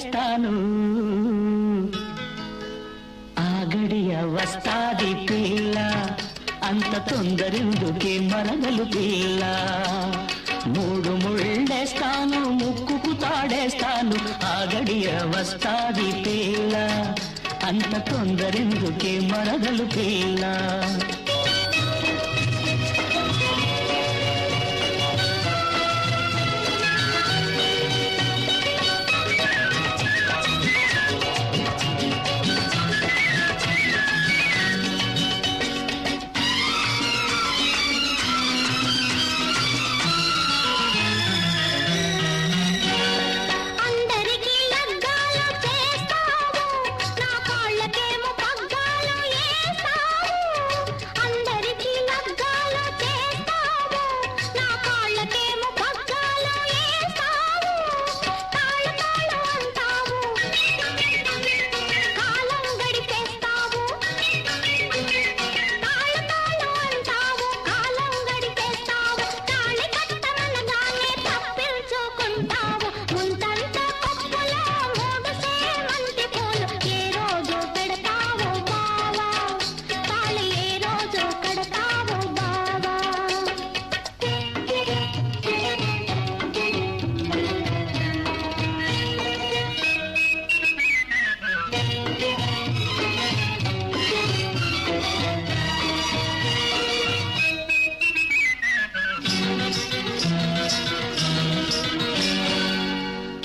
ముక్కుతాడేస్తాను ఆగడియ వస్తాది పిల్ల అంత తొందరెందుకే మరదలు పిల్ల మూడు ముళ్ళేస్తాను ముక్కుకు తాడేస్తాను ఆగడియ వస్తాది పిల్ల అంత తొందరెందుకే మరదలు పిల్ల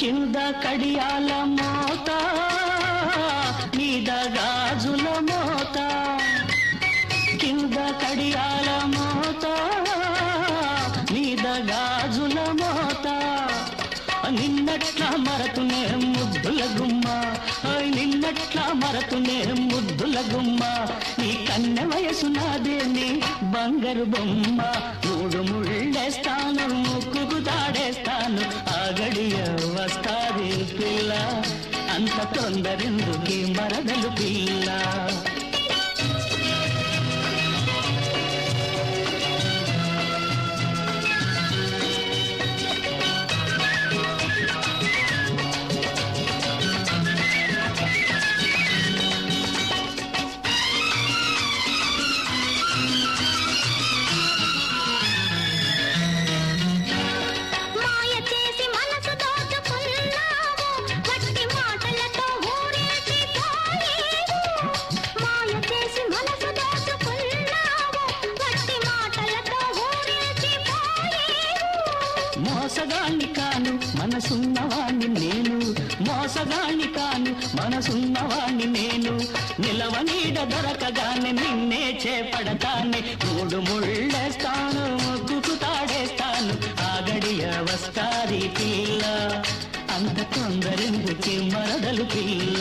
కింద కడియాల మోత మీద గాజుల మోత కింద కడియాల మోత మీద గాజుల మోత నిన్నట్లా మరతునే ముద్దుల గుమ్మ నిన్నట్లా మరతునే ముద్దుల గుమ్మ నీ కన్నె వయసు నాదేని బంగారు బొమ్మ మూడు ముళ్ళేస్తాను ముక్కుకు తాడేస్తాను ఆగడియ వస్తాది పిల్ల అంత తొందరెందుకే మరదలు పిల్ల మోసగాణ్ణి కాను మనసున్నవాణ్ణి నేను మోసగాణ్ణి కాను మనసున్నవాణ్ణి నేను నిలవ నీడ దొరకగానే నిన్నే చేపడతానే మూడు ముళ్ళేస్తాను ముగ్గుకు తాడేస్తాను ఆగడియ వస్తాది పిల్ల అంత తొందరెందుకే మరదలు పిల్ల